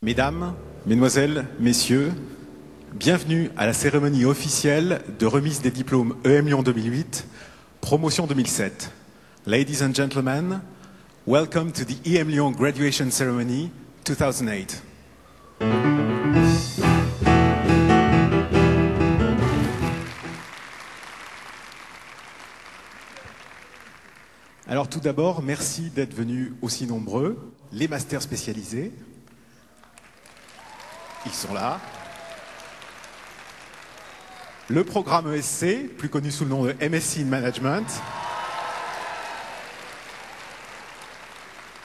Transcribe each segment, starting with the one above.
Mesdames, Mesdemoiselles, Messieurs, bienvenue à la cérémonie officielle de remise des diplômes EM Lyon 2008, promotion 2007. Ladies and gentlemen, welcome to the EM Lyon Graduation Ceremony 2008. Alors tout d'abord, merci d'être venus aussi nombreux, les masters spécialisés. Ils sont là. Le programme ESC, plus connu sous le nom de MSc in Management.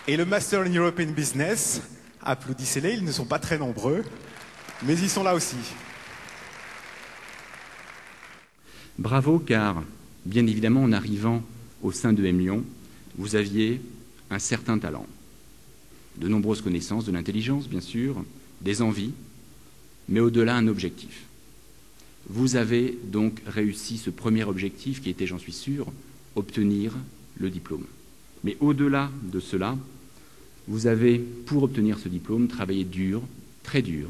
Et le Master in European Business. Applaudissez-les, ils ne sont pas très nombreux, mais ils sont là aussi. Bravo, car bien évidemment, en arrivant au sein de EM Lyon, vous aviez un certain talent. De nombreuses connaissances, de l'intelligence, bien sûr, des envies, mais au-delà, un objectif. Vous avez donc réussi ce premier objectif qui était, j'en suis sûr, obtenir le diplôme. Mais au-delà de cela, vous avez, pour obtenir ce diplôme, travaillé dur, très dur.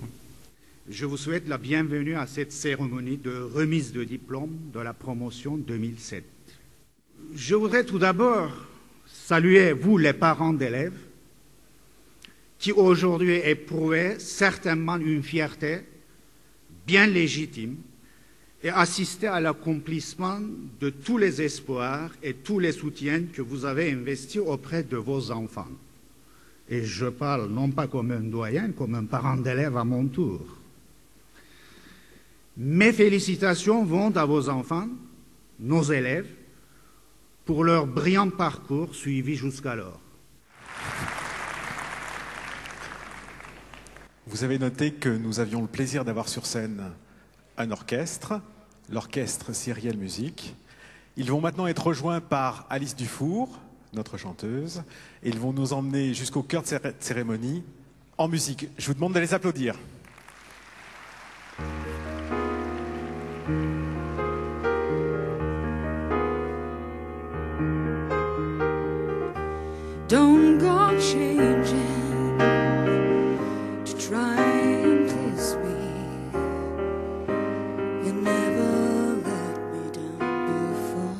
Je vous souhaite la bienvenue à cette cérémonie de remise de diplôme de la promotion 2007. Je voudrais tout d'abord saluer vous, les parents d'élèves, qui aujourd'hui éprouvaient certainement une fierté bien légitime et assister à l'accomplissement de tous les espoirs et tous les soutiens que vous avez investis auprès de vos enfants. Et je parle non pas comme un doyen, comme un parent d'élève à mon tour. Mes félicitations vont à vos enfants, nos élèves, pour leur brillant parcours suivi jusqu'alors. Vous avez noté que nous avions le plaisir d'avoir sur scène un orchestre, l'orchestre Cyrielle Musique. Ils vont maintenant être rejoints par Alice Dufour, notre chanteuse, et ils vont nous emmener jusqu'au cœur de cette cérémonie en musique. Je vous demande de les applaudir. Don't go changing to try and please me. You never let me down before.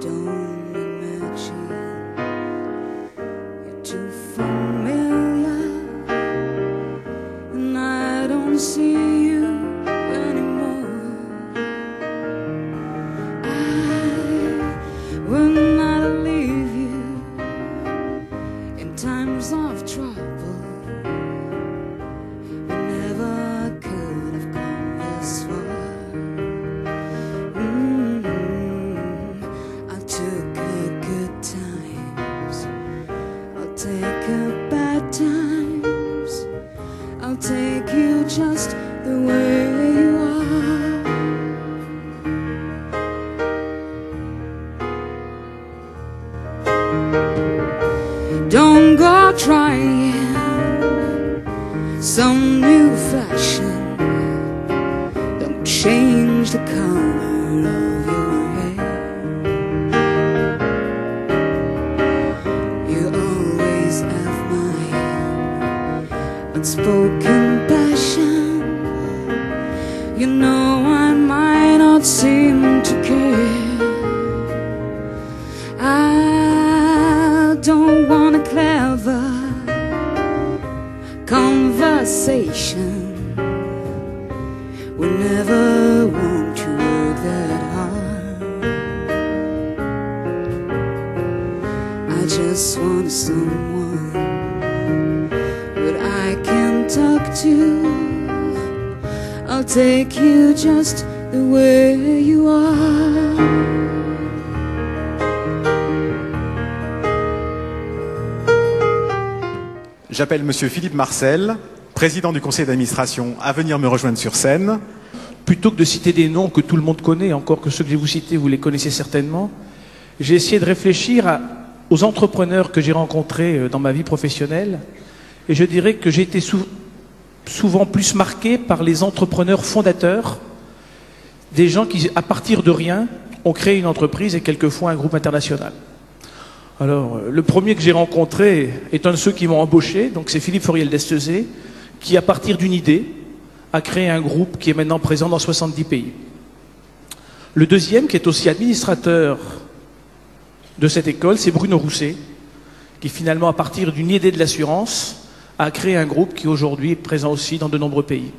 Don't imagine you're too familiar, and I don't see you anymore. Will not leave you in times of trouble. We never could have come this far. I took the good times, I'll take the bad times, I'll take you just the way you are. Don't go trying some new fashion. Don't change the color of your hair. You always have my unspoken passion. You know I might not seem to care. I don't want a clever conversation. We never want to work that hard. I just want someone that I can talk to. I'll take you just the way you are. J'appelle Monsieur Philippe Marcel, président du conseil d'administration, à venir me rejoindre sur scène. Plutôt que de citer des noms que tout le monde connaît, encore que ceux que je vais vous citer, vous les connaissez certainement, j'ai essayé de réfléchir aux entrepreneurs que j'ai rencontrés dans ma vie professionnelle, et je dirais que j'ai été souvent plus marqué par les entrepreneurs fondateurs, des gens qui, à partir de rien, ont créé une entreprise et quelquefois un groupe international. Alors, le premier que j'ai rencontré est un de ceux qui m'ont embauché, donc c'est Philippe Foriel d'Estezé, qui, à partir d'une idée, a créé un groupe qui est maintenant présent dans 70 pays. Le deuxième, qui est aussi administrateur de cette école, c'est Bruno Rousset, qui finalement, à partir d'une idée de l'assurance, a créé un groupe qui aujourd'hui est présent aussi dans de nombreux pays.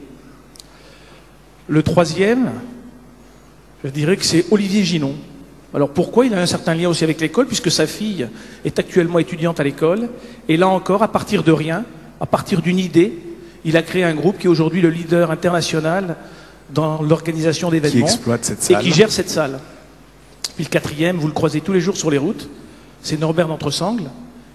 Le troisième, je dirais que c'est Olivier Ginon. Alors pourquoi? Il a un certain lien aussi avec l'école, puisque sa fille est actuellement étudiante à l'école. Et là encore, à partir de rien, à partir d'une idée, il a créé un groupe qui est aujourd'hui le leader international dans l'organisation d'événements. Qui exploite cette salle. Et qui gère cette salle. Puis le quatrième, vous le croisez tous les jours sur les routes, c'est Norbert d'Entresangles,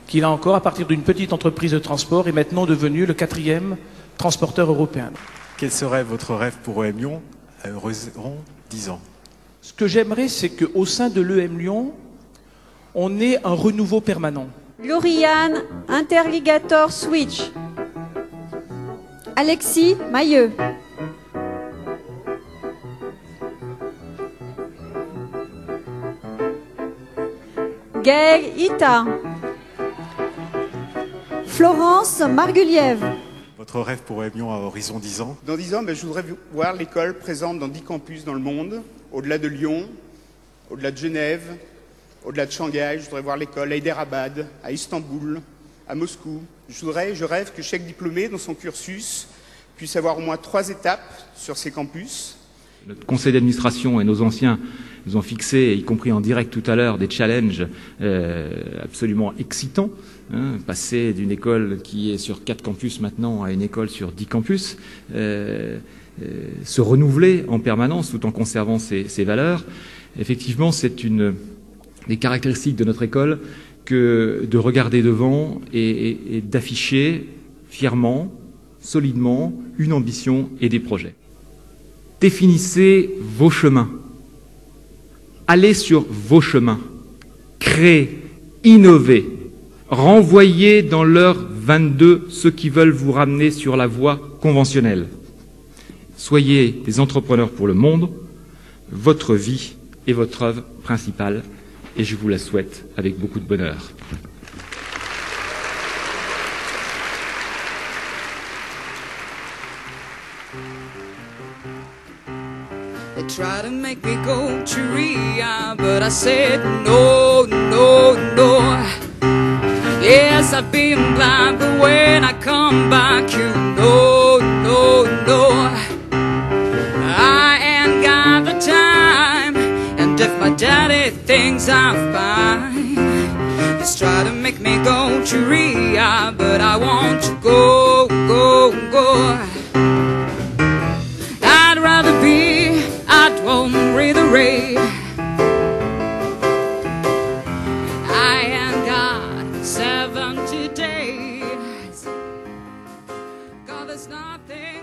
qui là encore, à partir d'une petite entreprise de transport, est maintenant devenu le 4e transporteur européen. Quel serait votre rêve pour OM Lyon à horizon 10 ans? Ce que j'aimerais, c'est qu'au sein de l'EM Lyon, on ait un renouveau permanent. Lauriane Interligator Switch. Alexis Mailleux. Gaël Ita. Florence Marguliève. Votre rêve pour OM Lyon à horizon 10 ans? Dans 10 ans, je voudrais voir l'école présente dans 10 campus dans le monde, au-delà de Lyon, au-delà de Genève, au-delà de Shanghai. Je voudrais voir l'école à Hyderabad, à Istanbul, à Moscou. Je rêve que chaque diplômé dans son cursus puisse avoir au moins 3 étapes sur ces campus. Notre conseil d'administration et nos anciens nous ont fixé, y compris en direct tout à l'heure, des challenges absolument excitants. Passer d'une école qui est sur 4 campus maintenant à une école sur 10 campus, se renouveler en permanence tout en conservant ses valeurs. Effectivement, c'est une des caractéristiques de notre école que de regarder devant et d'afficher fièrement, solidement, une ambition et des projets. Définissez vos chemins. Allez sur vos chemins. Créez, innovez. Renvoyez dans l'heure 22 ceux qui veulent vous ramener sur la voie conventionnelle. Soyez des entrepreneurs pour le monde. Votre vie est votre œuvre principale et je vous la souhaite avec beaucoup de bonheur. They try to make me go to Ria, but I said no, no, no. Yes, I've been blind, but when I come back, you know, no, no. I ain't got the time, and if my daddy thinks I'm fine, he's trying to make me go to Ria, but I want to go, go, go. I'd rather be at home with the rain. I ain't got 70 days. God, there's nothing